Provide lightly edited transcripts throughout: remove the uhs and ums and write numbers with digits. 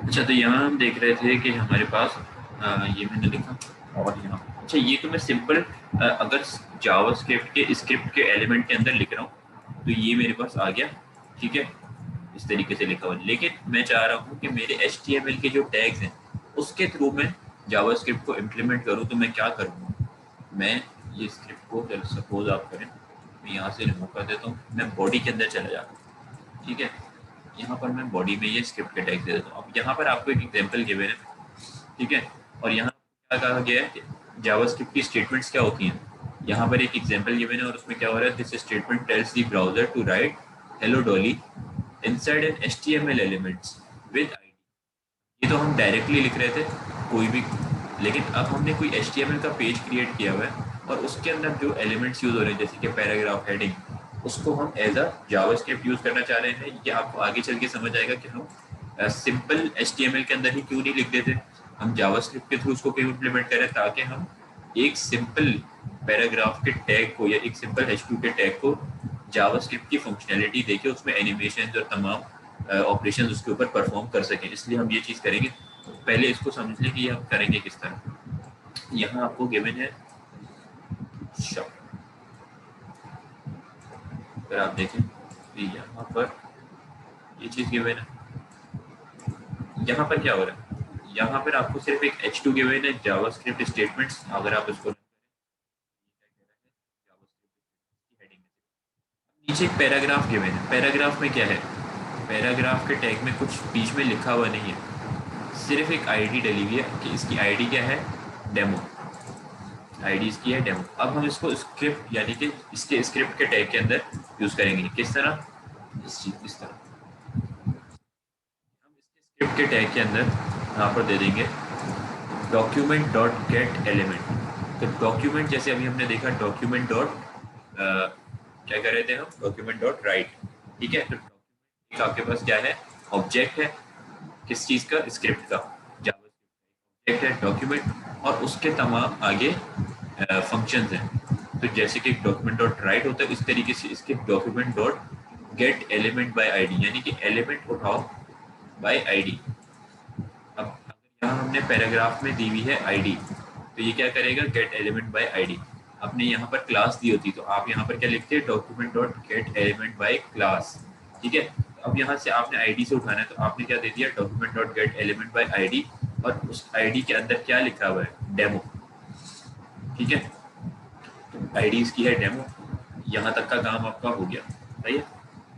अच्छा, तो यहाँ हम देख रहे थे कि हमारे पास ये मैंने लिखा, और यहाँ अच्छा ये तो मैं सिंपल अगर जावास्क्रिप्ट के स्क्रिप्ट के एलिमेंट के अंदर लिख रहा हूँ तो ये मेरे पास आ गया, ठीक है, इस तरीके से लिखा हुआ। लेकिन मैं चाह रहा हूँ कि मेरे HTML के जो टैग्स हैं उसके थ्रू मैं जावास्क्रिप्ट को इम्प्लीमेंट करूँ, तो मैं क्या करूँगा? मैं ये स्क्रिप्ट को सपोज आप करें, मैं यहाँ से रिमूव कर देता हूँ, मैं बॉडी के अंदर चला जाता हूँ, ठीक है। यहाँ पर मैं बॉडी में ये स्क्रिप्ट के टैग दे देता हूँ। अब यहाँ पर आपको एक एग्जांपल गिवन है, ठीक है, और यहाँ क्या कहा गया है कि जावास्क्रिप्ट की स्टेटमेंट्स क्या होती हैं। यहाँ पर एक एग्जांपल गिवन है और उसमें क्या हो रहा है, this statement tells the browser to write hello Dolly inside an HTML elements with ID. ये तो हम डायरेक्टली लिख रहे थे कोई भी, लेकिन अब हमने कोई HTML का पेज क्रिएट किया हुआ है और उसके अंदर जो एलिमेंट्स यूज हो रहे हैं जैसे कि पैराग्राफ, हेडिंग, उसको हम एज अ जावास्क्रिप्ट यूज करना चाह रहे हैं। ये आपको आगे चल के समझ आएगा कि हम सिंपल HTML के अंदर ही क्यों नहीं लिख देते, हम जावास्क्रिप्ट के थ्रू उसको क्यों इम्प्लीमेंट करें, ताकि हम एक सिंपल पैराग्राफ के टैग को या एक सिंपल H2 के टैग को जावास्क्रिप्ट की फंक्शनैलिटी देके उसमें एनिमेशन और तमाम ऑपरेशन उसके ऊपर परफॉर्म कर सकें। इसलिए हम ये चीज़ करेंगे। तो पहले इसको समझ लें कि ये हम करेंगे किस तरह। यहाँ आपको गिवन है शब्द, अगर आप देखें तो यहाँ पर ये चीज़ गिवन है। यहाँ पर क्या हो रहा है, यहाँ पर आपको सिर्फ एक H2 गिवन है, जावास्क्रिप्ट स्टेटमेंट्स। अगर आप इसको नीचे एक पैराग्राफ गिवन है, पैराग्राफ में क्या है, पैराग्राफ के टैग में कुछ बीच में लिखा हुआ नहीं है, सिर्फ एक आईडी डली हुई है कि इसकी आईडी क्या है, डेमो। आईडी इसकी है डेमो। अब हम इसको स्क्रिप्ट यानी कि इसके स्क्रिप्ट के टैग के अंदर यूज करेंगे। किस तरह, इस तरह हम इसके स्क्रिप्ट के टैग के अंदर यहाँ पर दे देंगे डॉक्यूमेंट डॉट गेट एलिमेंट। तो डॉक्यूमेंट जैसे अभी हमने देखा डॉक्यूमेंट डॉट क्या कर रहे थे हम, डॉक्यूमेंट डॉट राइट, ठीक है। तो डॉक्यूमेंट आपके पास क्या है, ऑब्जेक्ट है, किस चीज़ का, स्क्रिप्ट का, जावास्क्रिप्ट ऑब्जेक्ट है डॉक्यूमेंट, और उसके तमाम आगे फंक्शंस हैं। तो जैसे कि डॉक्यूमेंट डॉट राइट होता है, इस तरीके से इसके document dot gate element by ID, यानी कि एलिमेंट उठाओ बाय आईडी। अब अगर यहाँ हमने पैराग्राफ में दी हुई है आईडी, तो ये क्या करेगा, गेट एलिमेंट बाय आईडी। आपने यहाँ पर क्लास दी होती तो आप यहाँ पर क्या लिखते हैं, document dot gate element by class, ठीक है। अब यहाँ से आपने आईडी से उठाना है तो आपने क्या दे दिया, document dot gate element by ID, और उस आईडी के अंदर क्या लिखा हुआ है, डेमो, ठीक है। तो आईडी इसकी है डेमो। यहाँ तक का काम आपका हो गया, सही है।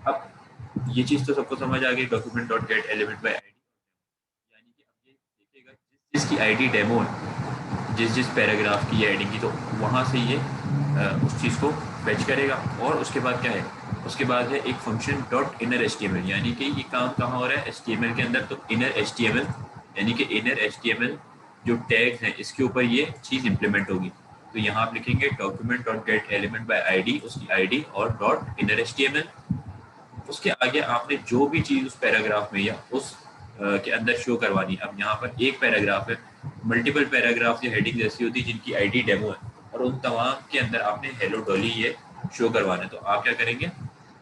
अब ये चीज़ तो सबको समझ आ गई, document dot gate element by ID, यानी कि अब ये देखिएगा जिस जिसकी आईडी डेमो है, जिस जिस पैराग्राफ की हेडिंग की, तो वहाँ से ये उस चीज़ को फेच करेगा। और उसके बाद क्या है, उसके बाद है एक फंक्शन डॉट इनर HTML, यानी कि ये काम कहाँ हो रहा है, HTML के अंदर। तो इनर HTML यानी कि इनर HTML जो टैग्स हैं इसके ऊपर ये चीज़ इंप्लीमेंट होगी। तो यहाँ आप लिखेंगे document dot gate element by ID, उसकी आईडी और डॉट इनर HTML। उसके आगे आपने जो भी चीज़ उस पैराग्राफ में या उस के अंदर शो करवानी है। अब यहाँ पर एक पैराग्राफ है, मल्टीपल पैराग्राफ या हेडिंग ऐसी होती है जिनकी आईडी डेमो है, और उन तमाम के अंदर आपने हेलो डॉली ये शो करवाना है। तो आप क्या करेंगे,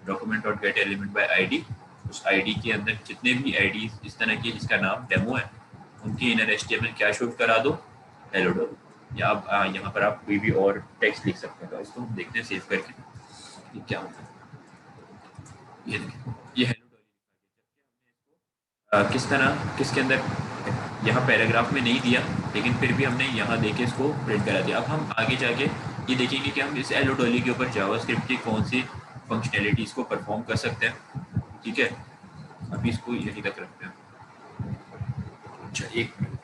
document dot gate element by ID, उस आईडी के अंदर जितने भी आईडी इस तरह की जिसका नाम डेमो है, उनकी इनर HTML क्या शो करा दो, हेलो डॉली। या आप यहाँ पर आप कोई भी और टेक्स्ट लिख सकते हैं। तो इसको हम देखते हैं सेव करके ये क्या होता है। ये देखिए, ये हेलो डॉली किस तरह किसके अंदर, यहाँ पैराग्राफ में नहीं दिया, लेकिन फिर भी हमने यहाँ देके इसको प्रिंट करा दिया। अब हम आगे जाके ये देखेंगे कि हम इस हेलो डॉली के ऊपर जावास्क्रिप्ट की कौन सी फंक्शनैलिटीज़ को परफॉर्म कर सकते हैं, ठीक है। अभी इसको यहीं तक रखते हैं। अच्छा एक मिनट,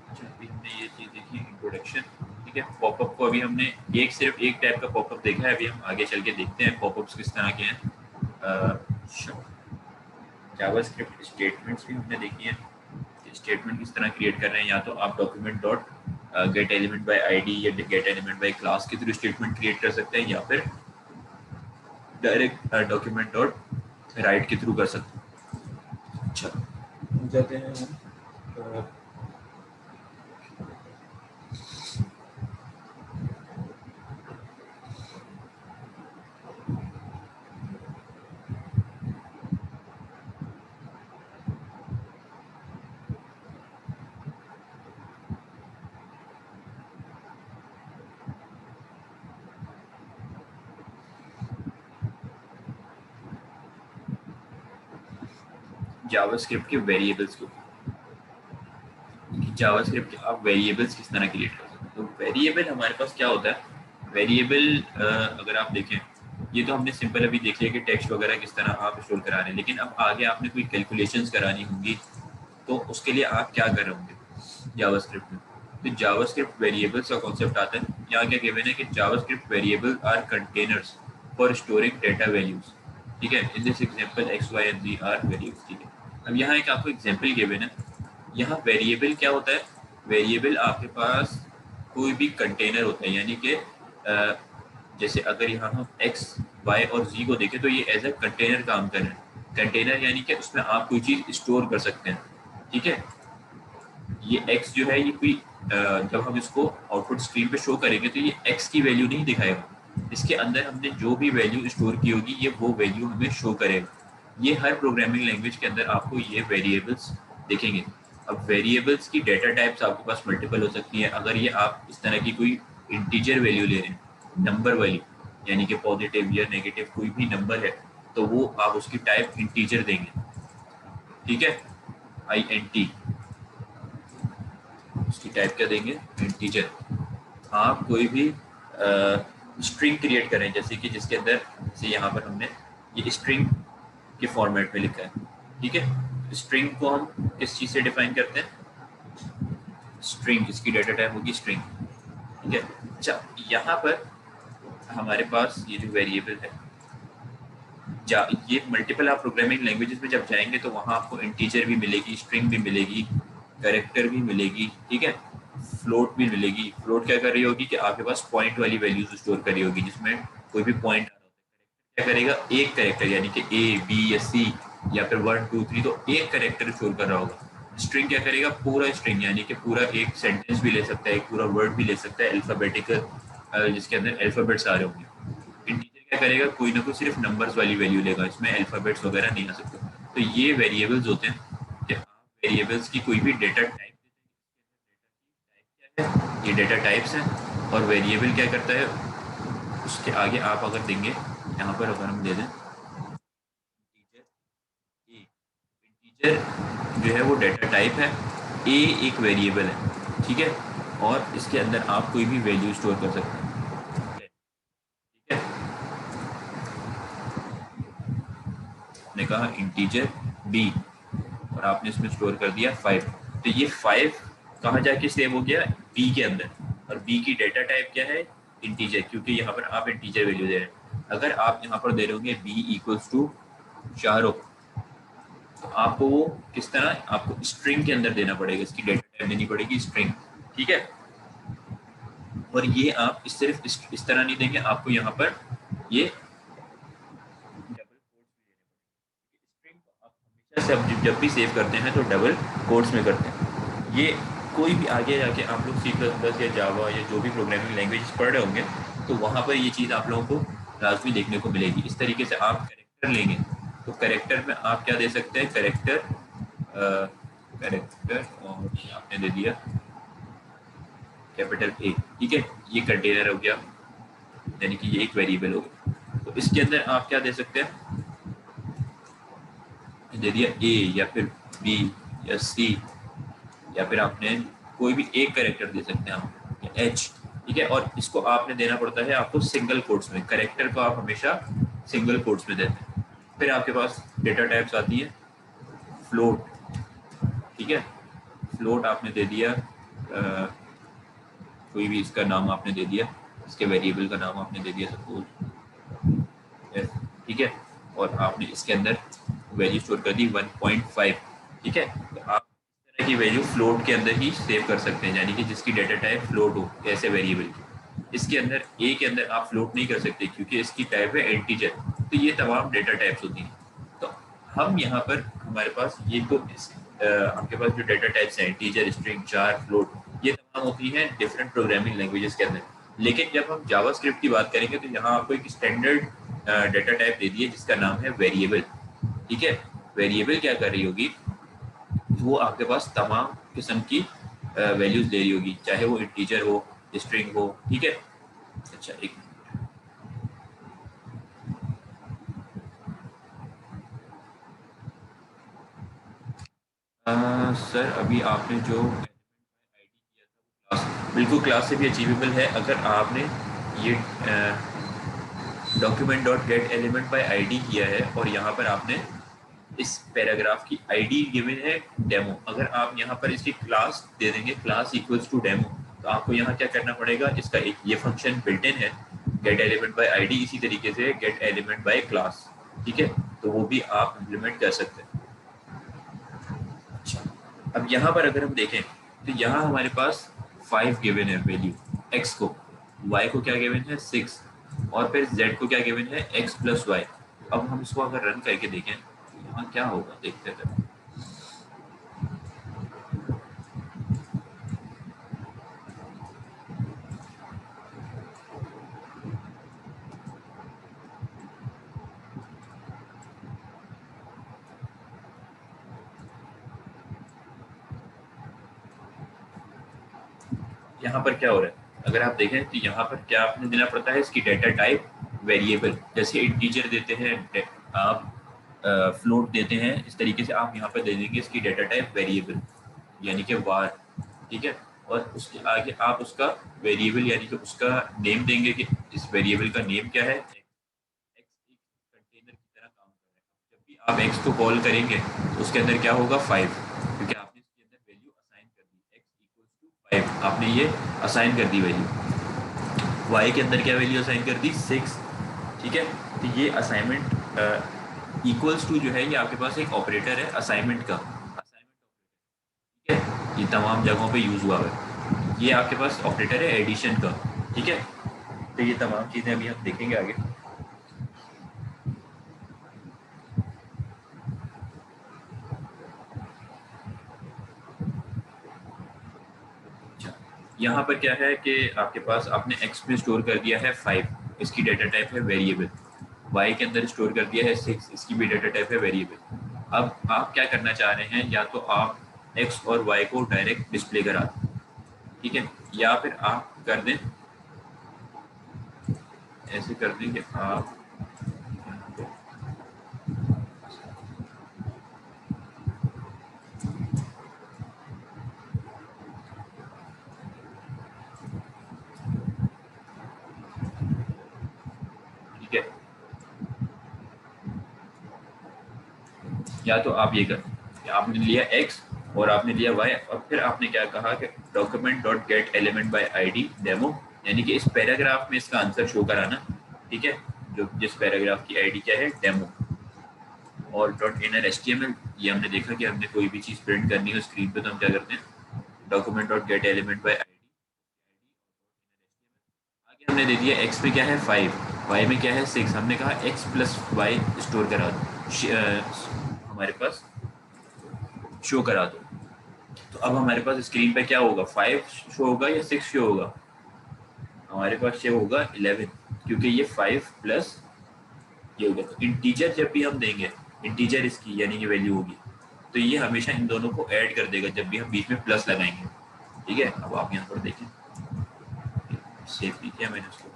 अच्छा अभी हमने ये चीज़ देखी इंट्रोडक्शन, ठीक है। पॉपअप को अभी हमने सिर्फ एक टाइप का पॉपअप देखा है, अभी हम आगे चल के देखते हैं पॉपअप्स किस तरह के हैं। जावास्क्रिप्ट स्टेटमेंट्स भी हमने देखी है, स्टेटमेंट किस तरह क्रिएट कर रहे हैं। या तो आप document dot gate element by ID या गेट एलिमेंट बाय क्लास के थ्रू स्टेटमेंट क्रिएट कर सकते हैं, या फिर डायरेक्ट डॉक्यूमेंट डॉट राइट के थ्रू कर सकते हैं। अच्छा जाते हैं हम जावास्क्रिप्ट के वेरिएबल्स को। जावास्क्रिप्ट के आप वेरिएबल्स किस तरह क्रिएट कर सकते हैं। तो वेरिएबल हमारे पास क्या होता है, वेरिएबल अगर आप देखें, ये तो हमने सिंपल अभी देख लिया कि टेक्स्ट वगैरह किस तरह आप स्टोर करा रहे हैं, लेकिन अब आगे आपने कोई कैलकुलेशंस करानी होंगी तो उसके लिए आप क्या कर रहे होंगे जावास्क्रिप्ट में। तो जावास्क्रिप्ट वेरिएबल्स का कॉन्सेप्ट आता है। यहाँ क्या गिवन है कि JavaScript variable are containers for storing data values. ठीक है, in this example X Y and Z are variables. ठीक है, अब यहाँ एक आपको एग्जांपल गिवन है। यहाँ वेरिएबल क्या होता है, वेरिएबल आपके पास कोई भी कंटेनर होता है, यानी कि जैसे अगर यहाँ हम एक्स वाई और जी को देखें तो ये एज ए कंटेनर काम कर रहे हैं। कंटेनर यानी कि उसमें आप कोई चीज़ स्टोर कर सकते हैं। ठीक है, ये x जो है ये कोई जब हम इसको आउटपुट स्क्रीन पे शो करेंगे तो ये x की वैल्यू नहीं दिखाएगा, इसके अंदर हमने जो भी वैल्यू स्टोर की होगी ये वो वैल्यू हमें शो करेगा। ये हर प्रोग्रामिंग लैंग्वेज के अंदर आपको ये वेरिएबल्स दिखेंगे। अब वेरिएबल्स की डेटा टाइप्स आपके पास मल्टीपल हो सकती है। अगर ये आप इस तरह की कोई इंटीजर वैल्यू ले रहे हैं, नंबर वाली, यानी कि पॉजिटिव या नेगेटिव कोई भी नंबर है, तो वो आप उसकी टाइप इंटीजर देंगे। ठीक है, INT, उसकी टाइप क्या देंगे, इंटीजर। आप कोई भी स्ट्रिंग क्रिएट करें, जैसे कि जिसके अंदर से यहाँ पर हमने ये स्ट्रिंग के फॉर्मेट में लिखा है। ठीक है, स्ट्रिंग को हम किस चीज़ से डिफाइन करते हैं, स्ट्रिंग, इसकी डेटा टाइप होगी स्ट्रिंग। ठीक है, अच्छा यहाँ पर हमारे पास ये जो वेरिएबल है, ये मल्टीपल आप प्रोग्रामिंग लैंग्वेजेस में जब जाएंगे तो वहाँ आपको इंटीजर भी मिलेगी, स्ट्रिंग भी मिलेगी, कैरेक्टर भी मिलेगी। ठीक है, फ्लोट भी मिलेगी। फ्लोट क्या कर रही होगी कि आपके पास पॉइंट वाली वैल्यूज स्टोर करी होगी, जिसमें कोई भी पॉइंट क्या करेगा, एक कैरेक्टर यानी कि A B या C या फिर 1 2 3, तो एक कैरेक्टर स्टोर कर रहा होगा। स्ट्रिंग क्या करेगा, पूरा स्ट्रिंग, यानी कि पूरा एक सेंटेंस भी ले सकता है, एक पूरा वर्ड भी ले सकता है, अल्फाबेटिकल जिसके अंदर अल्फाबेट्स आ रहे होंगे। इंटीजर क्या करेगा, कोई ना कोई सिर्फ नंबर्स वाली वैल्यू लेगा, इसमें अल्फाबेट्स वगैरह नहीं आ सकते। तो ये वेरिएबल्स होते हैं कि आप वेरिएबल्स की कोई भी डेटा टाइप, ये डेटा टाइप्स हैं। और वेरिएबल क्या करता है, उसके आगे आप अगर देंगे, यहाँ पर अगर हम दे दें इंटीजर ए, इंटीजर जो है वो डेटा टाइप है, ए एक वेरिएबल है। ठीक है, और इसके अंदर आप कोई भी वैल्यू स्टोर कर सकते हैं। ठीक है, आपने कहा इंटीजर बी और आपने इसमें स्टोर कर दिया 5, तो ये 5 कहाँ जाके सेव हो गया, बी के अंदर। और बी की डेटा टाइप क्या है, इंटीजर, क्योंकि यहाँ पर आप इंटीजर वैल्यू दे रहे हैं। अगर आप यहाँ पर दे रहे होंगे बी इक्वल्स टू शाहरुख, तो आपको वो किस तरह, आपको स्ट्रिंग के अंदर देना पड़ेगा, इसकी डेटा टाइप देनी पड़ेगी स्ट्रिंग। ठीक है, और ये आप सिर्फ इस तरह नहीं देंगे, आपको यहाँ पर ये डबल स्ट्रिंग को आप हमेशा जब भी सेव करते हैं तो डबल कोट्स में करते हैं। ये कोई भी आगे जाके आप लोग C++ या जावा या जो भी प्रोग्रामिंग लैंग्वेज पढ़ रहे होंगे तो वहाँ पर ये चीज़ आप लोगों को लाजमी देखने को मिलेगी। इस तरीके से आप कैरेक्टर लेंगे तो कैरेक्टर में आप क्या दे सकते हैं, कैरेक्टर और आपने दे दिया कैपिटल A। ठीक है, ये कंटेनर हो गया, यानी कि ये एक वेरिएबल हो गया। तो इसके अंदर आप क्या दे सकते हैं, दे दिया A या फिर B या C, या फिर आपने कोई भी एक कैरेक्टर दे सकते हैं आप, या H। ठीक है, और इसको आपने देना पड़ता है आपको सिंगल कोट्स में, कैरेक्टर को आप हमेशा सिंगल कोट्स में देते हैं। फिर आपके पास डेटा टाइप्स आती है फ्लोट। ठीक है, फ्लोट आपने दे दिया कोई भी इसका नाम आपने दे दिया, इसके वेरिएबल का नाम आपने दे दिया सपोज। ठीक है, और आपने इसके अंदर वैल्यू स्टोर कर दी 1.5। ठीक है, तो आप इस तरह की वैल्यू फ्लोट के अंदर ही सेव कर सकते हैं, यानी कि जिसकी डेटा टाइप फ्लोट हो, ऐसे वेरिएबल की। इसके अंदर ए के अंदर आप फ्लोट नहीं कर सकते क्योंकि इसकी टाइप है इंटीजर। तो ये तमाम डेटा टाइप्स होती हैं। तो हम यहाँ पर हमारे पास ये तो आपके पास जो डेटा टाइप्स हैं इंटीजर, स्ट्रिंग, जार, फ्लोट, ये तमाम होती हैं डिफरेंट प्रोग्रामिंग लैंग्वेजेस के अंदर। लेकिन जब हम जावास्क्रिप्ट की बात करेंगे तो यहाँ आपको एक स्टैंडर्ड डेटा टाइप दे दी है जिसका नाम है वेरिएबल। ठीक है, वेरिएबल क्या कर रही होगी, वो आपके पास तमाम किस्म की वैल्यूज दे रही होगी, चाहे वो इंटीजर हो, स्ट्रिंग हो। ठीक है, अच्छा एक सर अभी आपने जो क्लास, बिल्कुल क्लास से भी अचीवेबल है। अगर आपने ये document dot gate element by ID किया है और यहाँ पर आपने इस पैराग्राफ की आईडी गिवन है डेमो, अगर आप यहाँ पर इसकी क्लास दे देंगे क्लास इक्वल्स टू डेमो, तो आपको यहाँ क्या करना पड़ेगा, इसका एक ये फंक्शन बिल्ट इन है गेट एलिमेंट बाय आईडी, इसी तरीके से गेट एलिमेंट बाय क्लास। ठीक है, तो वो भी आप इम्प्लीमेंट कर सकते हैं। अच्छा, अब यहाँ पर अगर हम देखें तो यहाँ हमारे पास 5 गिवन है वैल्यू x को, y को क्या गिवन है 6, और फिर z को क्या गिवन है x प्लस वाई। अब हम इसको अगर रन करके देखें तो यहाँ क्या होगा, देखते हैं। यहाँ पर क्या हो रहा है, अगर आप देखें तो यहाँ पर क्या आपने देना पड़ता है, इसकी डेटा टाइप वेरिएबल, जैसे इंटीजर देते हैं आप, फ्लोट देते हैं, इस तरीके से आप यहाँ पर दे देंगे इसकी डेटा टाइप वेरिएबल यानी कि वार। ठीक है, और उसके आगे आप उसका वेरिएबल यानी कि उसका नेम देंगे कि इस वेरिएबल का नेम क्या है। एक्स एक कंटेनर की तरह काम कर रहा है, जब भी आप एक्स को कॉल करेंगे तो उसके अंदर क्या होगा 5, क्योंकि आपने इसके अंदर वैल्यू असाइन कर दी, एक्स इक्वल्स टू 5 आपने ये असाइन कर दी वैल्यू। वाई के अंदर क्या वैल्यू असाइन कर दी 6। ठीक है, तो ये असाइनमेंट इक्वल्स टू जो है ये आपके पास एक ऑपरेटर है असाइनमेंट का, असाइनमेंट ऑपरेटर। ठीक है, ये तमाम जगहों पे यूज़ हुआ है, ये आपके पास ऑपरेटर है एडिशन का। ठीक है, तो ये तमाम चीज़ें अभी हम देखेंगे आगे। अच्छा, यहाँ पर क्या है कि आपके पास आपने एक्स में स्टोर कर दिया है 5, इसकी डेटा टाइप है वेरिएबल, वाई के अंदर स्टोर कर दिया है 6, इसकी भी डेटा टाइप है वेरिएबल। अब आप क्या करना चाह रहे हैं, या तो आप एक्स और वाई को डायरेक्ट डिस्प्ले करा दें, ठीक है, या फिर आप कर दें ऐसे कर दें कि आप ठीक है, या तो आप ये कर, आपने लिया एक्स और आपने लिया वाई, और फिर आपने क्या कहा कि document dot gate element by ID demo, यानी कि इस पैराग्राफ में इसका आंसर शो कराना। ठीक है, जो जिस पैराग्राफ की आईडी क्या है डेमो, और डॉट इनर एचटीएमएल, ये हमने देखा कि हमने कोई भी चीज़ प्रिंट करनी हो स्क्रीन पे तो हम क्या करते हैं, document dot gate element by ID. आगे हमने दे दिया एक्स पे क्या है 5, वाई में क्या है 6, हमने कहा एक्स प्लस वाई स्टोर करा दो, हमारे पास शो करा दो। तो अब हमारे पास स्क्रीन पे क्या होगा, 5 शो होगा या 6 शो होगा, हमारे पास शो होगा 11, क्योंकि ये 5 प्लस ये होगा। तो इंटीजर जब भी हम देंगे, इंटीजर इसकी यानी कि वैल्यू होगी, तो ये हमेशा इन दोनों को ऐड कर देगा जब भी हम बीच में प्लस लगाएंगे। ठीक है, अब आप यहाँ पर देखें, सेव भी किया मैंने उसको,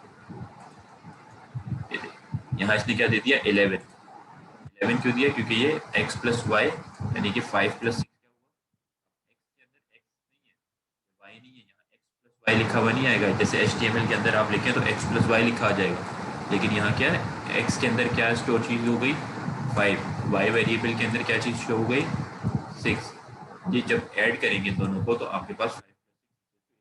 यहाँ इसने क्या दे दिया 11, 11 क्यों दिया, क्योंकि ये x प्लस वाई यानी कि 5 प्लस 6 क्या हुआ, x के अंदर x नहीं है, y नहीं है, यहाँ x प्लस वाई लिखा हुआ नहीं आएगा, जैसे HTML के अंदर आप लिखें तो x प्लस वाई लिखा आ जाएगा, लेकिन यहाँ क्या है x के अंदर क्या स्टोर चीज़ हो गई 5, y वेरिएबल के अंदर क्या चीज़ शो हो गई 6। ये जब ऐड करेंगे दोनों को तो आपके पास 5 प्लस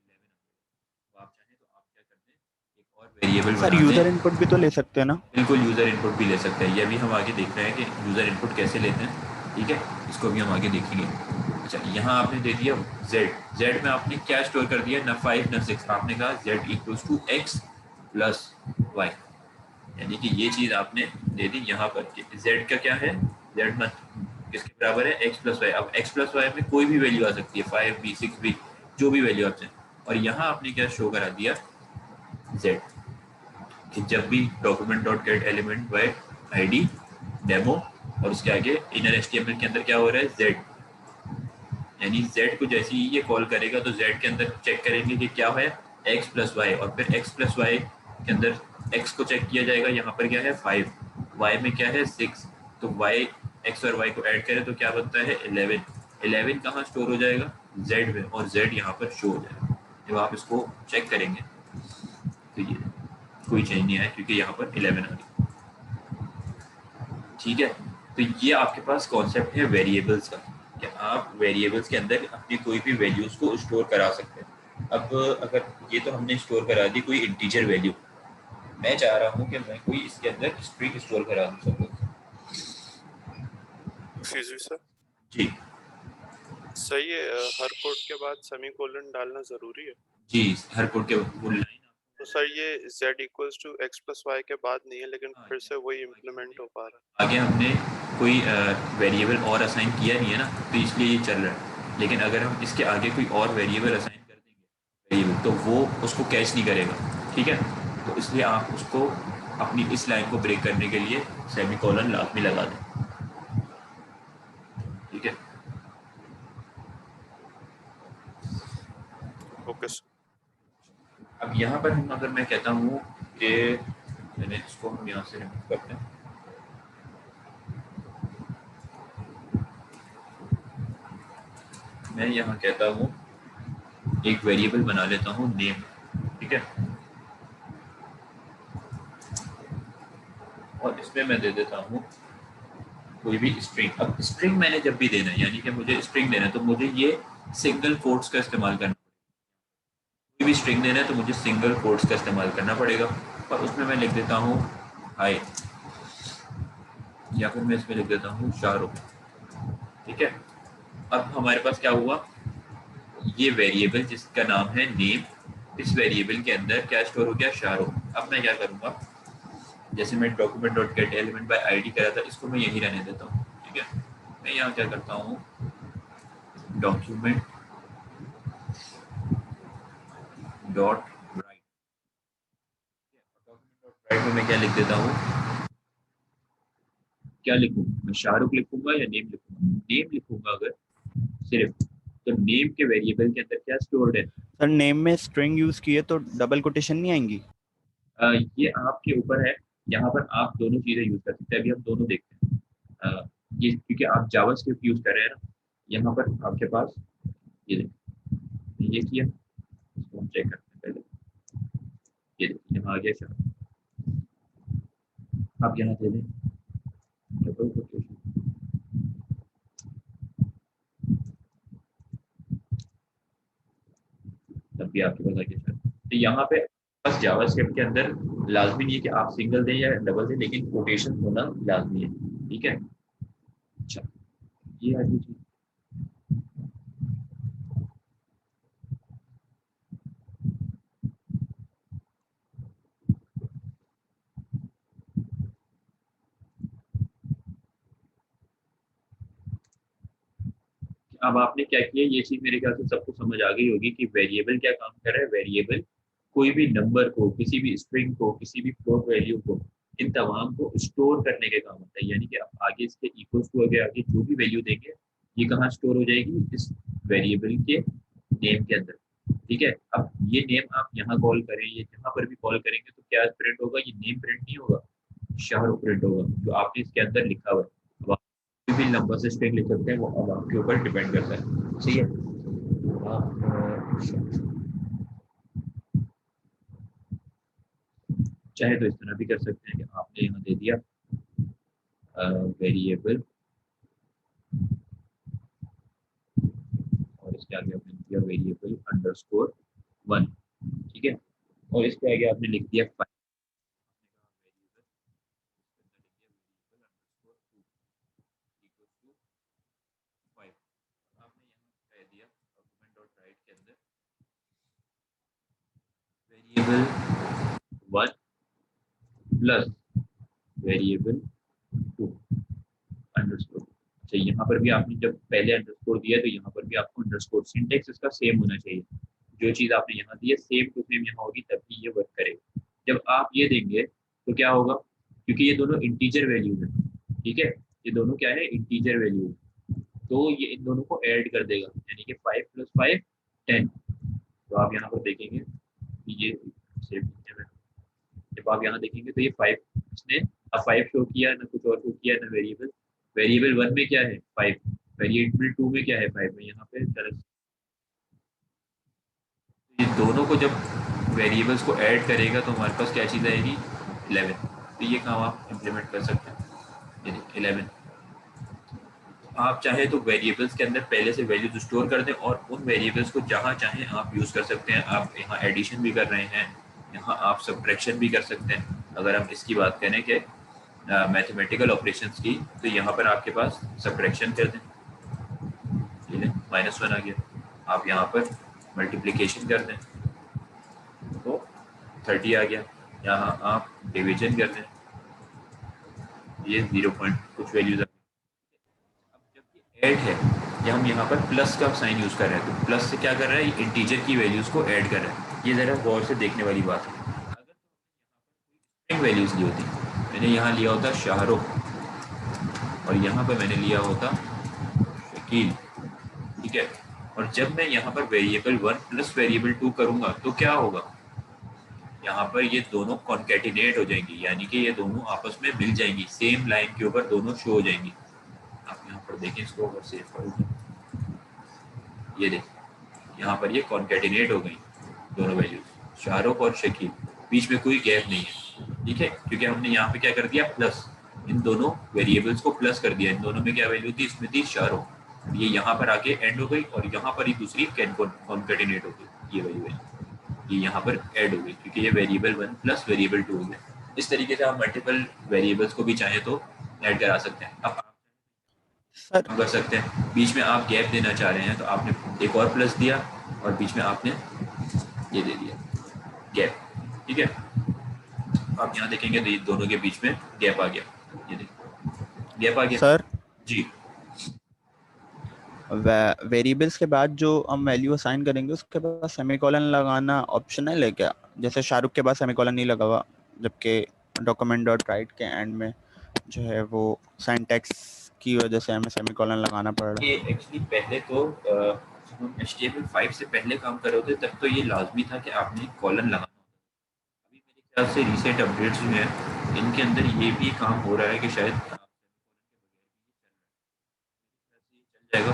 6 11 आप चाहें तो आप क्या करते हैं एक और वेरिएबल सर बना यूजर दें। इनपुट भी तो ले सकते हैं ना? बिल्कुल यूज़र इनपुट भी ले सकते हैं, ये भी हम आगे देख रहे हैं कि यूज़र इनपुट कैसे लेते हैं। ठीक है, इसको भी हम आगे देखेंगे। अच्छा, यहाँ आपने दे दिया z में आपने क्या स्टोर कर दिया, ना 5 ना 6, आपने कहा z equals to X plus Y, यानी कि ये चीज़ आपने दे दी यहाँ पर कि z का क्या है, z किसके बराबर है, x प्लस वाई। अब x प्लस वाई में कोई भी वैल्यू आ सकती है, 5 भी 6 भी, जो भी वैल्यू आप चाहें। और यहाँ आपने क्या शो करा दिया, z, कि जब भी document dot gate element by ID demo और उसके आगे इनर एचटीएमएल के अंदर क्या हो रहा है, z, यानी z को जैसे ही ये कॉल करेगा तो z के अंदर चेक करेंगे कि क्या है, x प्लस वाई, और फिर x प्लस वाई के अंदर x को चेक किया जाएगा, यहाँ पर क्या है 5, y में क्या है 6, तो y, x और y को ऐड करें तो क्या बनता है 11, 11 कहाँ स्टोर हो जाएगा, z में, और z यहाँ पर शो हो जाएगा। जब आप इसको चेक करेंगे तो ये कोई चेंज नहीं आया क्योंकि यहाँ पर 11 आ गया। ठीक है, तो ये आपके पास कॉन्सेप्ट है वेरिएबल्स का, कि आप वेरिएबल्स के अंदर अपनी कोई भी वैल्यूज को स्टोर करा सकते हैं। अब अगर ये तो हमने स्टोर करा दी कोई इंटीजर वैल्यू, मैं चाह रहा हूँ कि मैं कोई इसके अंदर स्ट्रिंग स्टोर करा दूँ सपोज। सर जी सही है, हर कोड के बाद सेमीकोलन डालना जरूरी है। जी, हर कोड के फुल लाइन। तो सर ये z equals to x plus Y के बाद नहीं है, लेकिन फिर से वही इम्प्लीमेंट हो पा रहा है। आगे हमने कोई वेरिएबल और असाइन किया नहीं है ना, तो इसलिए ये चल रहा है। लेकिन अगर हम इसके आगे कोई और वेरिएबल असाइन कर देंगे वेरिएबल, तो वो उसको कैच नहीं करेगा। ठीक है, तो इसलिए आप उसको अपनी इस लाइन को ब्रेक करने के लिए सेमीकोलन लाजमी लगा दें। ठीक है, ओके सर। अब यहाँ पर हम, अगर मैं कहता हूँ कि मैंने इसको हम यहाँ से रिमूव करते हैं, मैं यहाँ कहता हूँ एक वेरिएबल बना लेता हूँ नेम। ठीक है, और इसमें मैं दे देता हूँ कोई भी स्ट्रिंग। अब स्ट्रिंग मैंने जब भी देना है, यानी कि मुझे स्ट्रिंग देना है, तो मुझे ये सिंगल कोट्स का इस्तेमाल करना, कोई भी स्ट्रिंग देना है तो मुझे सिंगल कोट्स का इस्तेमाल करना पड़ेगा। और उसमें मैं लिख देता हूँ हाय, या फिर मैं इसमें लिख देता हूँ शाहरुख। ठीक है, अब हमारे पास क्या हुआ, ये वेरिएबल जिसका नाम है नेम, इस वेरिएबल के अंदर क्या स्टोर हो गया, शाहरुख। अब मैं क्या करूँगा, जैसे मैं document dot gate element by ID करा था, इसको मैं यही रहने देता हूँ। ठीक है, मैं यहाँ क्या करता हूँ, document dot right, document dot right में मैं क्या लिख देता हूँ, क्या लिखूँ मैं, शाहरुख लिखूंगा या नेम लिखूंगा, नेम लिखूंगा अगर सिर्फ, तो नेम के वेरिएबल के अंदर क्या स्टोर्ड है। सर नेम में स्ट्रिंग यूज किए तो डबल कोटेशन नहीं आएंगी? ये आपके ऊपर है, यहाँ पर आप दोनों चीजें यूज कर सकते हैं। अभी हम दोनों देखते हैं। ये क्योंकि आप जावास्क्रिप्ट यूज कर रहे हैं ना, यहाँ पर आपके पास ये देखिए, ये किया, इसको हम चेक करते हैं पहले। ये देखिए यहाँ आ गया शायद, आप यहाँ दे दें डबल कोटेशन, तब भी आपके पास आ गया शायद। तो यहाँ पे बस जावास्क्रिप्ट के अंदर लाजमी नहीं है कि आप सिंगल दें या डबल दें, लेकिन कोटेशन होना लाजमी है। ठीक है, अच्छा ये आ गई चीज। अब आपने क्या किया, ये चीज मेरे ख्याल से सबको समझ आ गई होगी कि वेरिएबल क्या काम कर रहा है। वेरिएबल कोई भी नंबर को, किसी भी स्ट्रिंग को, किसी भी फ्लोट वैल्यू को, इन तमाम को स्टोर करने के काम होता है। यानी कि आप आगे इसके इक्वल्स टू आगे जो भी वैल्यू देंगे, ये कहाँ स्टोर हो जाएगी, इस वेरिएबल के नेम के अंदर। ठीक है, अब ये नेम आप यहाँ कॉल करें, ये जहाँ पर भी कॉल करेंगे तो क्या प्रिंट होगा, ये नेम प्रिंट नहीं होगा, शाहरुख प्रिंट होगा, जो आपने इसके अंदर लिखा हुआ है। अब आप कोई भी लंबा से स्ट्रिंग लिख सकते हैं, वो अब आपके ऊपर डिपेंड करता है। ठीक है, आप चाहे तो इस तरह भी कर सकते हैं कि आपने यहाँ दे दिया वेरिएबल, और इसके आगे आपने दिया वेरिएबल अंडरस्कोर 1। ठीक है, और इसके आगे आपने लिख दिया 5, आपने यहाँ कह दिया डॉक्यूमेंट डॉट राइट के अंदर वेरिएबल 1 प्लस वेरिएबल 2 अंडरस्कोर। तो यहाँ पर भी आपने जब पहले अंडरस्कोर दिया तो यहाँ पर भी आपको अंडरस्कोर सिंटेक्स इसका सेम होना चाहिए। जो चीज़ आपने यहाँ दी है सेम टू सेम यहाँ होगी तभी ये वर्क करेगा। जब आप ये देंगे तो क्या होगा, क्योंकि ये दोनों इंटीजर वैल्यू है, ठीक है, ये दोनों क्या है, इंटीजर वैल्यू है, तो ये इन दोनों को ऐड कर देगा, यानी कि 5 + 5 10। तो आप यहाँ पर देखेंगे कि ये सेम है। जब आप यहाँ देखेंगे तो ये 5 इसने अब 5 शो किया, ना कुछ और शो किया, ना वेरिएबल। वेरिएबल 1 में क्या है 5, वेरिएबल 2 में क्या है 5 में, यहाँ पे ये दोनों को जब वेरिएबल्स को ऐड करेगा तो हमारे पास क्या चीज़ आएगी 11। तो ये काम आप इम्प्लीमेंट कर सकते हैं, ये 11। आप चाहे तो वेरिएबल्स के अंदर पहले से वैल्यूज स्टोर कर दें और उन वेरिएबल्स को जहाँ चाहें आप यूज़ कर सकते हैं। आप यहाँ एडिशन भी कर रहे हैं, यहाँ आप सब्ट्रैक्शन भी कर सकते हैं। अगर हम इसकी बात करें कि मैथमेटिकल ऑपरेशंस की, तो यहाँ पर आपके पास सब्ट्रैक्शन कर दें, -1 आ गया। आप यहाँ पर मल्टीप्लिकेशन कर दें तो 30 आ गया। यहाँ आप डिवीजन कर दें, ये 0 पॉइंट कुछ वैल्यूज। अब जब ये ऐड है, या हम यहाँ पर प्लस का साइन यूज़ कर रहे हैं, तो प्लस से क्या कर रहा है, ये इंटीजर की वैल्यूज़ को ऐड कर रहा है। ये ज़रा गौर से देखने वाली बात है। अगर स्ट्रिंग वैल्यूज़ ली होती, मैंने यहाँ लिया होता शाहरुख और यहाँ पर मैंने लिया होता शकील, ठीक है, और जब मैं यहाँ पर वेरिएबल 1 + वेरिएबल 2 करूँगा तो क्या होगा, यहाँ पर ये दोनों कॉन्केटिनेट हो जाएंगी, यानी कि ये दोनों आपस में मिल जाएंगी, सेम लाइन के ऊपर दोनों शो हो जाएंगी। आप यहाँ पर देखें इसको, अगर सेव करोगे, ये देखें यहाँ पर ये कॉन्केटिनेट हो गई दोनों वैल्यूज, शाहरुख और शकील, बीच में कोई गैप नहीं है, ठीक है, क्योंकि हमने यहाँ पे क्या कर दिया प्लस, इन दोनों वेरिएबल्स को प्लस कर दिया। इन दोनों में क्या वैल्यू थी, इसमें थी शाहरुख, ये यहाँ पर आके एंड हो गई और यहाँ पर ही दूसरी कॉन्केटिनेट हो गई, ये वैल्यू ये यहाँ पर ऐड हो गई, क्योंकि ये वेरिएबल 1 + वेरिएबल 2 हो गया। इस तरीके से आप मल्टीपल वेरिएबल्स को भी चाहें तो ऐड करा सकते हैं। अब सर कर सकते हैं, बीच में आप गैप देना चाह रहे हैं तो आपने एक और प्लस दिया और बीच में आपने ये दे दिया गैप, ठीक है। आप यहाँ देखेंगे तो ये दोनों के बीच में गैप आ गया, ये देखिए गैप आ गया सर जी। वेरिएबल्स के बाद जो हम वैल्यू असाइन करेंगे उसके बाद सेमीकोलन लगाना ऑप्शनल है क्या? जैसे शाहरुख के बाद सेमीकोलन नहीं लगा हुआ, जबकि document.write के एंड में जो है वो सिंटैक्स की वजह से हमें सेमीकोलन लगाना पड़ रहा है। ये एक्चुअली पहले तो जब हम HTML5 से पहले काम कर रहे होते तब तो ये लाजमी था कि आपने कॉलन लगाना। अभी मेरे ख्याल से रिसेंट अपडेट्स जो हैं इनके अंदर ये भी काम हो रहा है कि शायद चल जाएगा।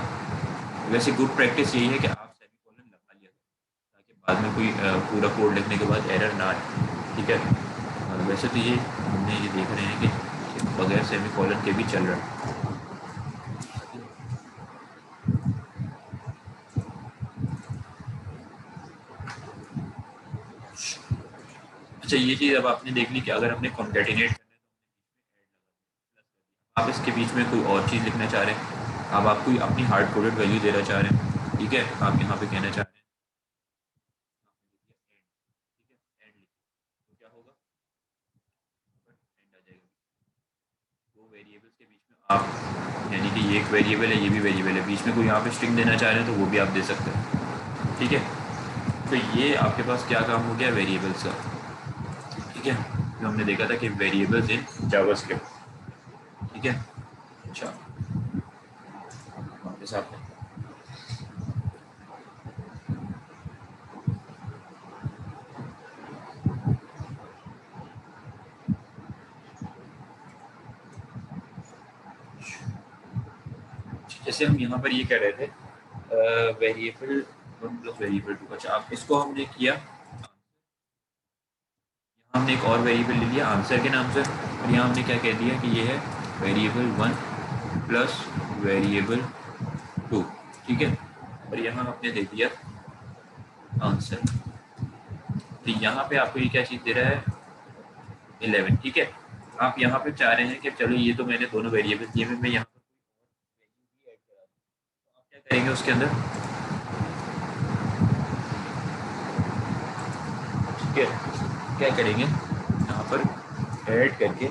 वैसे गुड प्रैक्टिस यही है कि आप सेमीकोलन लगा लिया ताकि बाद में कोई पूरा कोड लिखने के बाद एरर ना आए, ठीक है। वैसे तो ये हमने ये देख रहे हैं कि बगैर सेमीकोलन के भी चल रहा है। अच्छा, ये चीज़ अब आपने देख ली कि अगर हमने कॉन्केटिनेट करना है तो आप इसके बीच में कोई और चीज़ लिखना चाह रहे हैं, अब आप कोई अपनी हार्ड कोडेड वैल्यू देना चाह रहे हैं, ठीक है, आप यहाँ पे कहना चाह रहे हैं तो क्या होगा, एंड आ जाएगा। दो वेरिएबल्स के बीच में आप, यानी कि ये एक वेरिएबल है, ये भी वेरिएबल है, बीच में कोई यहाँ पे स्ट्रिंग देना चाह रहे हैं तो वो भी आप दे सकते हैं, ठीक है। तो ये आपके पास क्या काम हो गया वेरिएबल्स का, ठीक है, जो हमने देखा था कि वेरिएबल्स इन जावास्क्रिप्ट, ठीक है। अच्छा, वापस आते हैं। जैसे हम यहाँ पर ये कह रहे थे वेरिएबल 1 + वेरिएबल 2, अच्छा आप इसको हमने किया, यहाँ हमने एक और वेरिएबल ले लिया आंसर के नाम से, और यहाँ हमने क्या कह दिया कि ये है वेरिएबल 1 + वेरिएबल 2, ठीक है, और यहाँ आपने दे दिया आंसर। तो यहाँ पे आपको ये क्या चीज़ दे रहा है 11, ठीक है। आप यहाँ पे चाह रहे हैं कि चलो ये तो मैंने दोनों वेरिएबल दिए, मैं यहाँ पर ऐड करा दूँ, तो आप क्या करेंगे उसके अंदर, ठीक है, क्या करेंगे यहाँ पर ऐड करके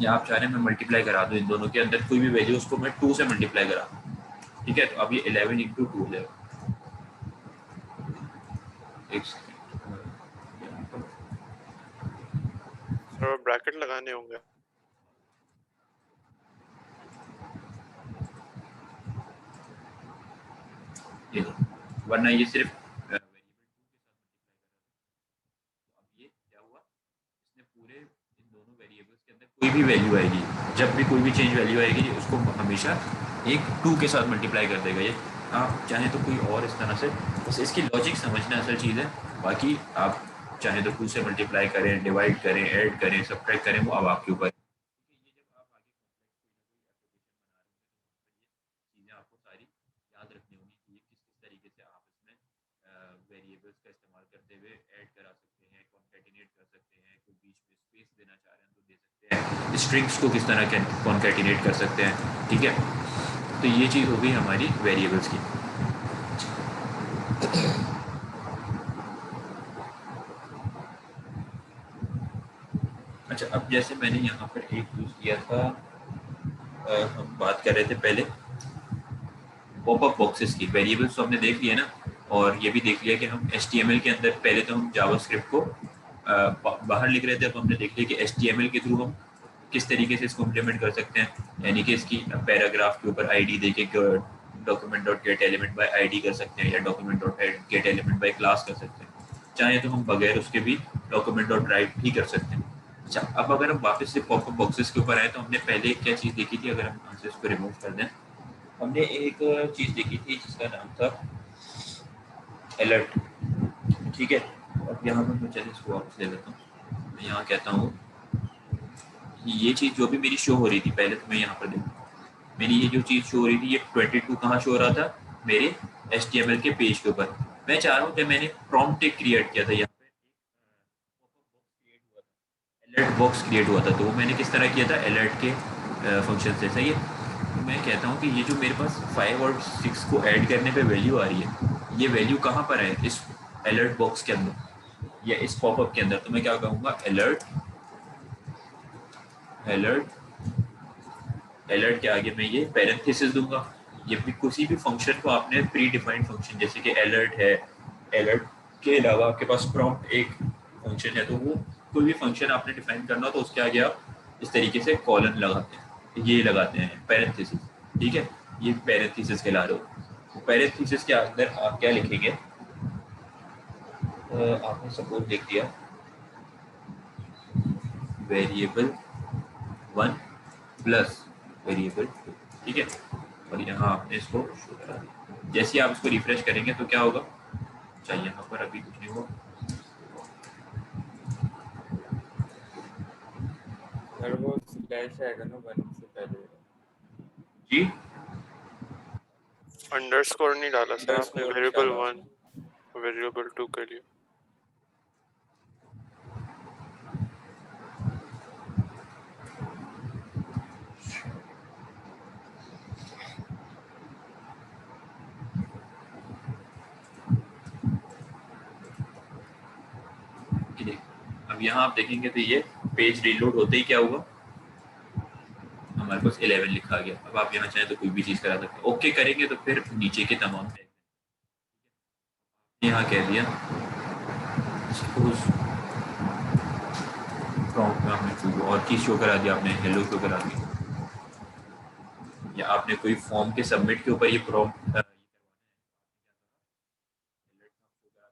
या आप चाह रहे हैं मैं मल्टीप्लाई करा दूँ इन दोनों के अंदर कोई भी वैल्यू, उसको मैं 2 से मल्टीप्लाई करा दूँ, ठीक है। तो अब ये 11 इंटू 2 हो जाएगा। एक सेकंड, सर ब्रैकेट लगाने होंगे। ये लो, वरना ये सिर्फ ये क्या हुआ, इसने पूरे इन दोनों वेरिएबल्स के अंदर कोई भी वैल्यू आएगी, जब भी कोई भी चेंज वैल्यू आएगी उसको हमेशा एक 2 के साथ मल्टीप्लाई कर देगा। ये आप चाहें तो कोई और इस तरह से, बस इसकी लॉजिक समझना असल चीज़ है। बाकी आप चाहें तो 2 से मल्टीप्लाई करें, डिवाइड करें, ऐड करें, सब्ट्रैक्ट करें, वो अब आपके ऊपर। ये जब आप आगे चीज़ें आपको सारी याद रखनी होंगी कि ये किस किस तरीके से आप इसमें वेरिएबल्स का इस्तेमाल करते हुए ऐड करा सकते हैं, कॉन्कैटिनेट कर सकते हैं, कोई बीच में स्पेस देना चाह रहे हैं तो दे सकते हैं, स्ट्रिंग्स को किस तरह कॉन्कैटिनेट कर सकते हैं, ठीक है। तो ये चीज़ हो गई हमारी वेरिएबल्स की। अच्छा, अब जैसे मैंने यहाँ पर एक यूज़ किया था, हम बात कर रहे थे पहले पॉपअप बॉक्सेस की। वेरिएबल्स तो हमने देख लिया ना, और ये भी देख लिया कि हम HTML के अंदर पहले तो हम जावास्क्रिप्ट को बाहर लिख रहे थे, अब हमने देख लिया कि HTML के थ्रू हम किस तरीके से इसको इम्प्लीमेंट कर सकते हैं, यानी कि इसकी पैराग्राफ के ऊपर ID देके document dot gate element by ID कर सकते हैं, या document dot gate element by class कर सकते हैं। चाहे तो हम बगैर उसके भी डॉक्यूमेंट डॉट राइट भी कर सकते हैं। अच्छा, अब अगर हम वापस से पॉपअप बॉक्सेस के ऊपर आए तो हमने पहले क्या चीज़ देखी थी, अगर हम यहाँ से इसको रिमूव कर दें, हमने एक चीज़ देखी थी जिसका नाम था अलर्ट, ठीक है। अब यहाँ पर मैं चलिए इसको वापस ले लेता हूँ। मैं यहाँ कहता हूँ ये चीज़ जो भी मेरी शो हो रही थी, पहले तो मैं यहाँ पर देखूँ, मेरी ये जो चीज़ शो हो रही थी, ये 22 कहाँ शो हो रहा था, मेरे HTML के पेज के ऊपर। मैं चाह रहा हूँ कि मैंने प्रॉम्प्ट एक क्रिएट किया था, यहाँ पे अलर्ट बॉक्स क्रिएट हुआ था, तो वो मैंने किस तरह किया था, अलर्ट के फंक्शन से, सही है। तो मैं कहता हूँ कि ये जो मेरे पास 5 और 6 को ऐड करने पे वैल्यू आ रही है, ये वैल्यू कहाँ पर है, इस अलर्ट बॉक्स के अंदर या इस पॉपअप के अंदर। तो मैं क्या कहूँगा, अलर्ट अलर्ट अलर्ट के आगे मैं ये पैरेंथेसिस दूंगा। ये भी किसी भी फंक्शन को आपने प्री डिफाइंड फंक्शन, जैसे कि अलर्ट है, अलर्ट के अलावा आपके पास प्रॉम्प्ट एक फंक्शन है, तो वो कोई भी फंक्शन आपने डिफाइन करना हो तो उसके आगे आप इस तरीके से कॉलन लगाते हैं, ये लगाते हैं पैरेंथेसिस, ठीक है। ये पैरेंथेसिस कहला रहे हो। तो पैरेंथेसिस के अंदर आप क्या लिखेंगे, आपने सपोज लिख दिया वेरिएबल 1 प्लस वेरिएबल 2, ठीक है। और यहाँ आपने इसको शो करा दिया। जैसे ही आप इसको रिफ्रेश करेंगे तो क्या होगा, चाहिए यहाँ पर अभी कुछ नहीं हुआ, सर वो स्लैश आएगा ना 1 से पहले। जी अंडरस्कोर नहीं डाला सर आपने, Underscore वेरिएबल डाला। 1 वेरिएबल 2 के लिए। अब यहाँ आप देखेंगे तो ये पेज रीलोड होते ही क्या हुआ, हमारे पास 11 लिखा गया। अब आप यहाँ चाहें तो कोई भी चीज़ करा सकते हैं, ओके करेंगे तो फिर नीचे के तमाम यहाँ कह दिया सपोज प्रॉम्प्ट में आपने कोई और चीज़ शो करा दिया, आपने हेलो शो करा दिया, या आपने कोई फॉर्म के सबमिट के ऊपर ये प्रॉम्प्ट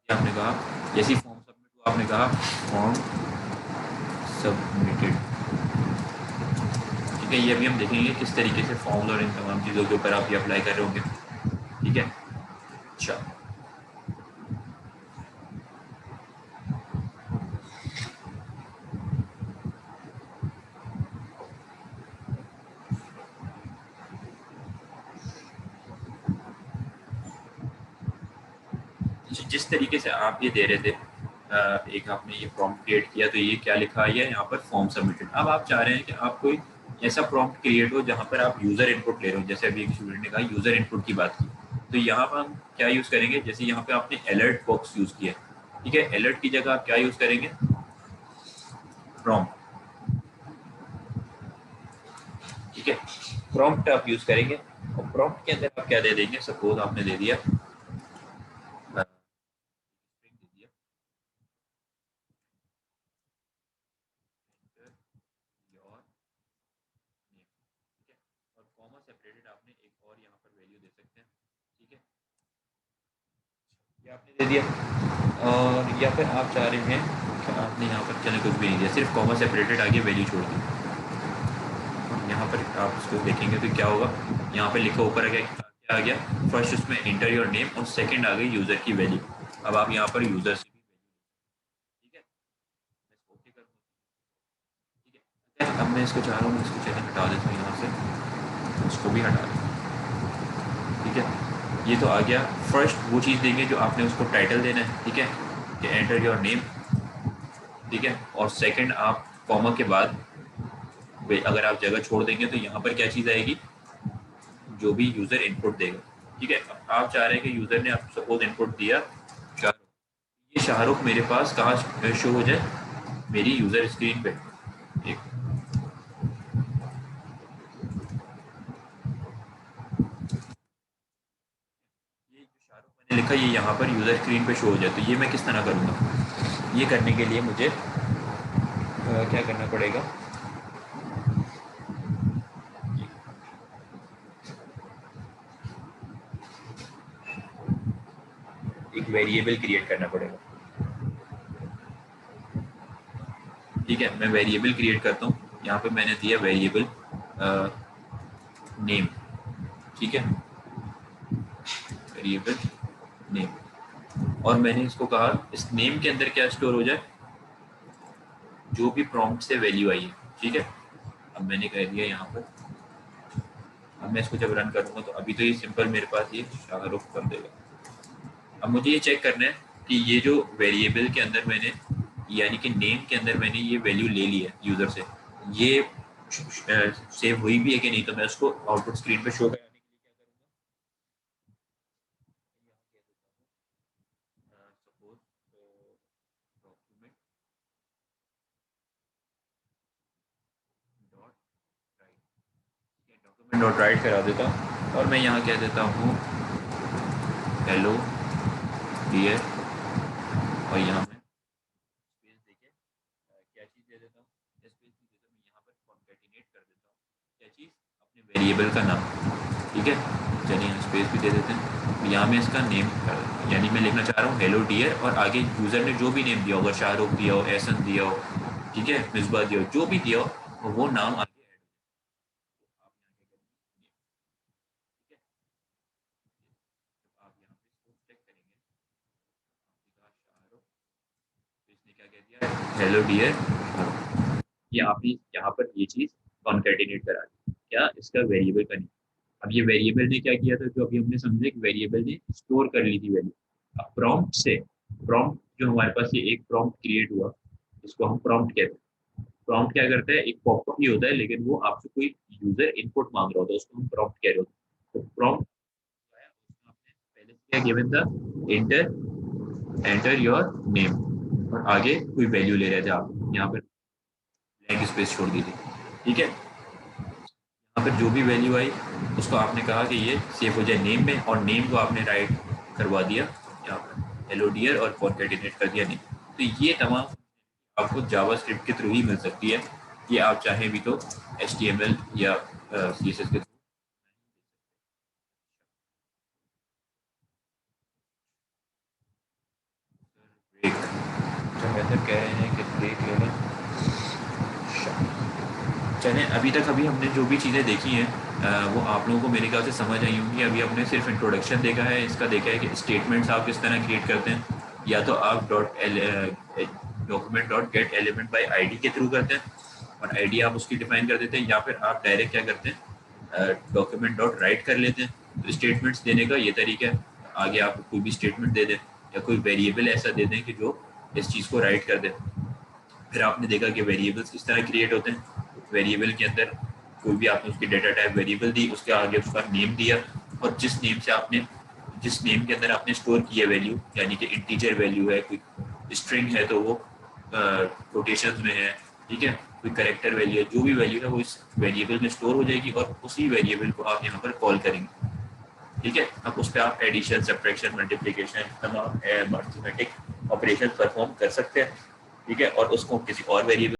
आपने कहा, जैसी फॉर्म सबमिट हुआ आपने कहा फॉर्म सबमिटेड, ठीक है। ये अभी हम देखेंगे किस तरीके से फॉर्म और इन तमाम चीज़ों के ऊपर आप ये अप्लाई कर रहे होंगे, ठीक है। अच्छा, जिस तरीके से आप ये दे रहे थे, एक आपने ये प्रॉम्प्ट क्रिएट किया तो ये क्या लिखा है यहाँ पर, फॉर्म सबमिटेड। अब आप चाह रहे हैं कि आप कोई ऐसा प्रॉम्प्ट क्रिएट हो जहाँ पर आप यूज़र इनपुट ले रहे हो, जैसे अभी एक स्टूडेंट ने कहा यूज़र इनपुट की बात की, तो यहाँ पर हम क्या यूज़ करेंगे, जैसे यहाँ पे आपने अलर्ट बॉक्स यूज़ किया, ठीक है। अलर्ट की जगह आप क्या यूज़ करेंगे, प्रॉम्प्ट, प्रॉम्प्ट आप यूज करेंगे और प्रॉम्प्ट के अंदर आप क्या दे देंगे, सपोज आपने दे दिया और कॉमा सेपरेटेड आपने एक और यहाँ पर वैल्यू दे सकते हैं, ठीक है, ये आपने दे दिया। और या फिर आप चाह रहे हैं कि आपने यहाँ पर चले कुछ भी नहीं दिया, सिर्फ कॉमा सेपरेटेड आगे वैल्यू छोड़ दी। यहाँ पर आप इसको देखेंगे तो क्या होगा, यहाँ पर लिखा ऊपर क्या आ गया, फर्स्ट उसमें इंटर योर नेम और सेकंड आ गई यूज़र की वैल्यू। अब आप यहाँ पर यूज़र से भी वैल्यू, ठीक है, मैं इसको ओके कर दूँ, ठीक है। अब मैं इसको चाह रहा हूँ, इसको चलिए हटा देता हूँ यहाँ से, इसको भी हटा दें, ठीक है। ये तो आ गया, फर्स्ट वो चीज़ देंगे जो आपने उसको टाइटल देना है, ठीक है, कि एंटर योर नेम, ठीक है, और सेकंड आप कॉमा के बाद अगर आप जगह छोड़ देंगे तो यहाँ पर क्या चीज़ आएगी, जो भी यूज़र इनपुट देगा, ठीक है। अब आप चाह रहे हैं कि यूज़र ने आप सपोज इनपुट दिया शाहरुख, ये शाहरुख मेरे पास कहाँ शो हो जाए, मेरी यूज़र स्क्रीन पे, एक ये जो शाहरुख मैंने लिखा ये यहाँ पर यूज़र स्क्रीन पे शो हो जाए। तो ये मैं किस तरह करूँगा, ये करने के लिए मुझे क्या करना पड़ेगा, एक वेरिएबल क्रिएट करना पड़ेगा, ठीक है। मैं वेरिएबल क्रिएट करता हूँ, यहाँ पे मैंने दिया वेरिएबल नेम, ठीक है, वेरिएबल नेम, और मैंने इसको कहा इस नेम के अंदर क्या स्टोर हो जाए, जो भी प्रॉम्प्ट से वैल्यू आई है, ठीक है। अब मैंने कह दिया यहाँ पर, अब मैं इसको जब रन करूँगा तो अभी तो ये सिंपल मेरे पास ये शाहरुख कर देगा। अब मुझे ये चेक करना है कि ये जो वेरिएबल के अंदर मैंने, यानी कि नेम के अंदर मैंने ये वैल्यू ले ली है यूज़र से, ये सेव हुई भी है कि नहीं। तो मैं उसको आउटपुट स्क्रीन पे शो कराने के लिए क्या करूँगा, सपोज डॉक्यूमेंट डॉट राइट करा देता हूँ और मैं यहाँ कह देता हूँ हेलो डियर, और यहाँ मैं स्पेस देके क्या चीज़ दे देता हूँ, स्पेस भी देता हूँ, मैं यहाँ पर कॉन्कैटिनेट कर देता हूँ क्या चीज़, अपने वेरिएबल का नाम, ठीक है। चलिए यहाँ स्पेस भी दे देते हैं, यहाँ मैं इसका नेम कर देता हूँ, यानी मैं लिखना चाह रहा हूँ हेलो डियर, और आगे यूज़र ने जो भी नेम दिया होगा, शाहरुख दिया हो, एहसन दिया हो, ठीक है, मिसबा दिया हो, जो भी दिया हो वो नाम आगे ऐड हो, आप यहाँ क्या करेंगे, ठीक है। जब आप यहाँ पे इसको चेक करेंगे, आपने कहा शाहरुख, तो इसने क्या कह दिया, हेलो डियर, ये आपने यहाँ पर ये चीज़ कॉन्कैटिनेट करा दी, क्या, इसका वेरिएबल का नहीं। अब ये वेरिएबल ने क्या किया था, जो अभी हमने समझा कि वेरिएबल ने स्टोर कर ली थी वैल्यू। अब प्रॉम्प्ट से, प्रॉम्प्ट जो हमारे पास ये एक प्रॉम्प्ट क्रिएट हुआ, इसको हम प्रॉम्प्ट कहते हैं। प्रॉम्प्ट क्या करता है, एक पॉपअप ही होता है, लेकिन वो आपसे कोई यूजर इनपुट मांग रहा होता है, उसको हम प्रॉम्प्ट कह रहे होते हैं। तो प्रॉम्प्ट आपने पहले क्या गिवन था, एंटर योर नेम, और आगे कोई वैल्यू ले रहे थे आप, यहाँ पर ब्लैंक स्पेस छोड़ दी थी, ठीक है। यहाँ पर जो भी वैल्यू आई उसको आपने कहा कि ये सेव हो जाए नेम में, और नेम को आपने राइट करवा दिया यहाँ पर हेलो डियर और कॉन्कैटिनेट कर दिया नेम। तो ये तमाम आपको जावास्क्रिप्ट के थ्रू ही मिल सकती है, ये आप चाहें भी तो HTML या CSS के थ्रू। ब्रेक, तो मेथड कह रहे हैं कि ब्रेक ले लें। चलें, अभी तक हमने जो भी चीज़ें देखी हैं वो आप लोगों को मेरे ख्याल से समझ आई होंगी। अभी हमने सिर्फ इंट्रोडक्शन देखा है, इसका देखा है कि स्टेटमेंट्स आप किस तरह क्रिएट करते हैं, या तो आप document dot gate element by ID के थ्रू करते हैं और आईडी आप उसकी डिफाइन कर देते हैं, या फिर आप डायरेक्ट क्या करते हैं, डॉक्यूमेंट डॉट राइट कर लेते हैं। तो स्टेटमेंट्स देने का ये तरीका है, आगे आप कोई भी स्टेटमेंट दे दें या कोई वेरिएबल ऐसा दे दें कि जो इस चीज़ को राइट कर दे। फिर आपने देखा कि वेरिएबल्स किस तरह क्रिएट होते हैं, वेरिएबल के अंदर कोई भी आपने उसकी डेटा टाइप वेरिएबल दी, उसके आगे उसका नेम दिया, और जिस नेम के अंदर आपने स्टोर किया वैल्यू, यानी कि इंटीजर वैल्यू है, कोई स्ट्रिंग है तो वो कोटेशंस में है, ठीक है, कोई करेक्टर वैल्यू है, जो भी वैल्यू है वो इस वेरिएबल में स्टोर हो जाएगी और उसी वेरिएबल को आप यहाँ पर कॉल करेंगे। ठीक है, अब उस पर आप एडिशन, सब्ट्रैक्शन, मल्टीप्लिकेशन, तमाम मैथमेटिक ऑपरेशन परफॉर्म कर सकते हैं। ठीक है, और उसको किसी और वेरिएबल